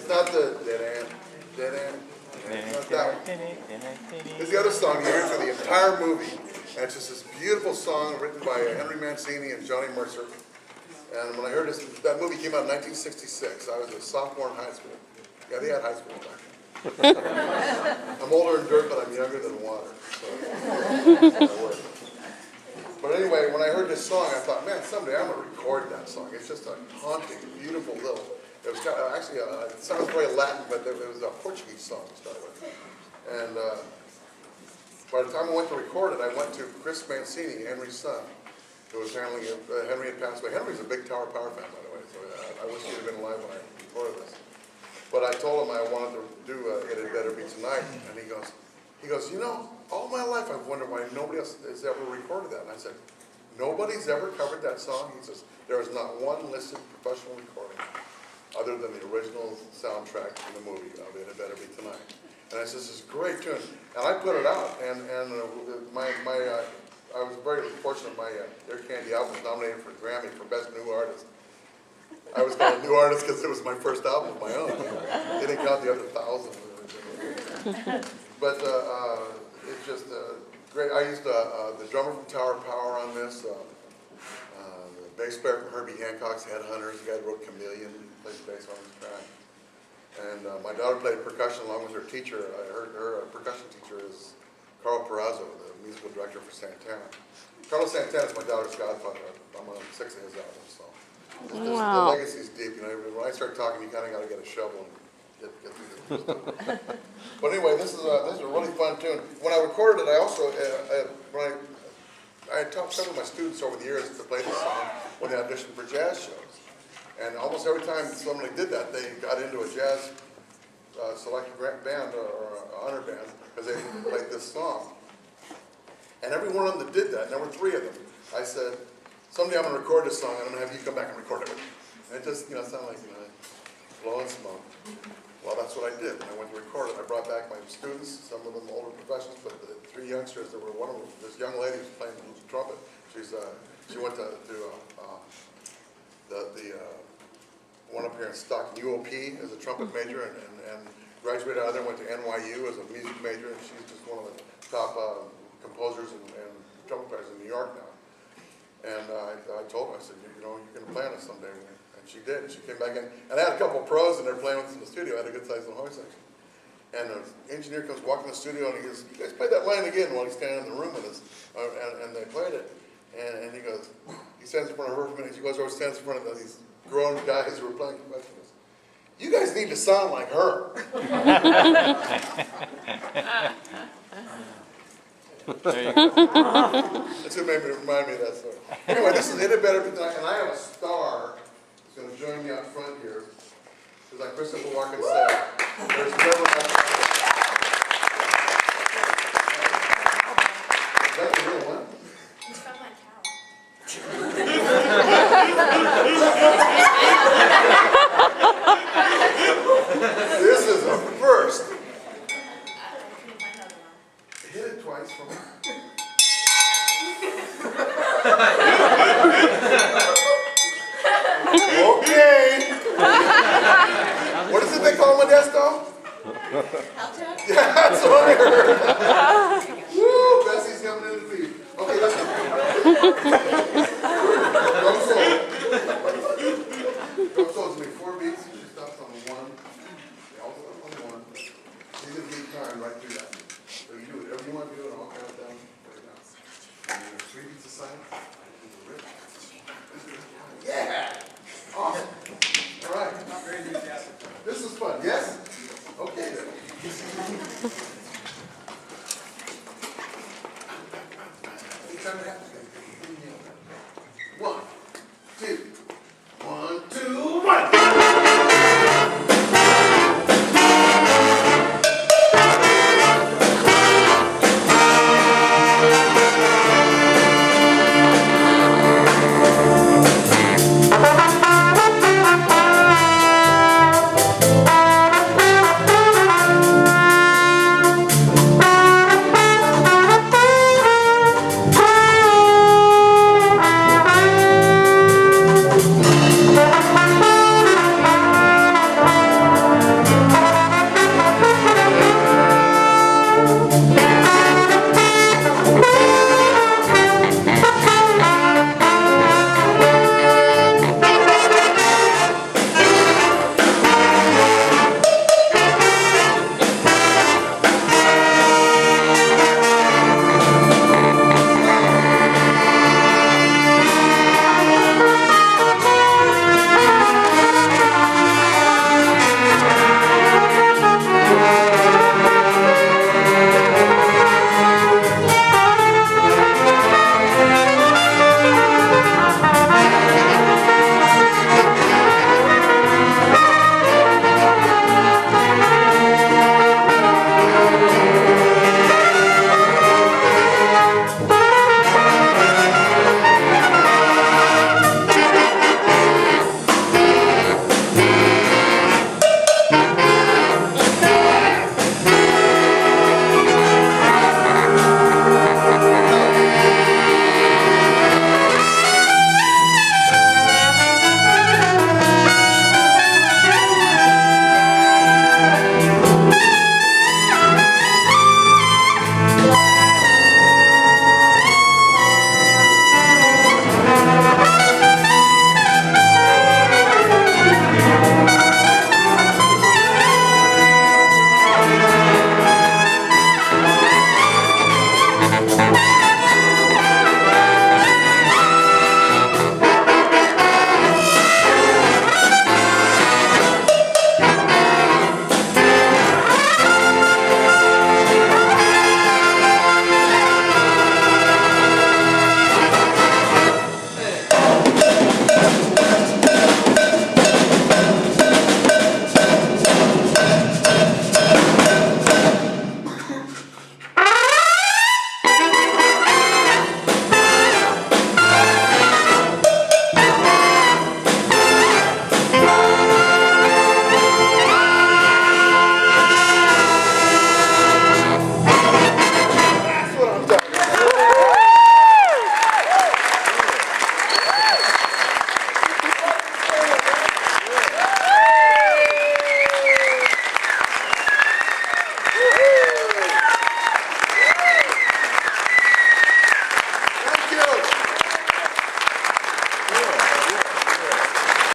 It's not the dead end. It's not that one. It's the other song you hear through the entire movie. And it's just this beautiful song written by Henry Mancini and Johnny Mercer. And when I heard this, that movie came out in 1966. I was a sophomore in high school. Yeah, they had high school back then. I'm older in dirt, but I'm younger than water. So, but anyway, when I heard this song, I thought, man, someday I'm going to record that song. It's just a haunting, beautiful little. It was kind of, actually, it sounds very Latin, but it was a Portuguese song to start with. And by the time I went to record it, I went to Chris Mancini, Henry's son, who was handling it. Henry had passed away. Henry's a big Tower Power fan, by the way, so I wish he'd have been alive when I recorded this. But I told him I wanted to do It Had Better Be Tonight, and he goes, you know, all my life I've wondered why nobody else has ever recorded that. And I said, nobody's ever covered that song? He says, there is not one listed professional recording other than the original soundtrack in the movie of It Had Better Be Tonight. And I said, this is a great tune. And I put it out, and I was very fortunate. My Air Candy album was nominated for a Grammy for Best New Artist. I was called a new artist because it was my first album of my own. They didn't count the other 1,000. But it's just great. I used the drummer from Tower Power on this, the bass player from Herbie Hancock's Headhunters, the guy who wrote Chameleon, plays bass on this track. And my daughter played percussion along with her teacher. Her percussion teacher is Carl Perazzo, the musical director for Santana. Carlos Santana is my daughter's godfather. I'm on 6 of his albums, so wow. The legacy's deep. You know, when I start talking, you kind of got to get a shovel and get through this stuff. But anyway, this is a really fun tune. When I recorded it, I also I had taught some of my students over the years to play this song when they auditioned for jazz shows. And almost every time somebody did that, they got into a jazz selected band or honor band because they played this song. And every one of them that did that, and there were 3 of them, I said, someday I'm going to record this song and I'm going to have you come back and record it with me. And it just, sounded like, blowing smoke. Well, that's what I did. When I went to record it, I brought back my students, some of them older professionals, but the 3 youngsters, there were one of them, this young lady who's playing the trumpet. She went to the one up here in Stockton, UOP as a trumpet major, and graduated out of there, went to NYU as a music major, and she's just one of the top composers and trumpet players in New York now. And I told her, I said, you're going to play on us someday. And she did. She came back in, and I had a couple of pros, and they're playing with us in the studio. I had a good-sized little horn section. And the engineer comes walking in the studio, and he goes, you guys play that line again, while he's standing in the room with us. And they played it. And he goes, he stands in front of her for a minute. She goes over and stands in front of these grown guys who were playing percussion. You guys need to sound like her. There you go. That's what made me remind me of that story. Anyway, this is It Had Better Be Tonight, and I have a star who's going to join me out front here. Because like Christopher Walken said, there's never a... Is that the real one? It's from my cow. This is a first. I couldn't find another one. Hit it twice for me. Okay. What is it they call Modesto? Alto? Yeah, that's what I heard. Woo, Bessie's coming in the feed. Okay, let's go.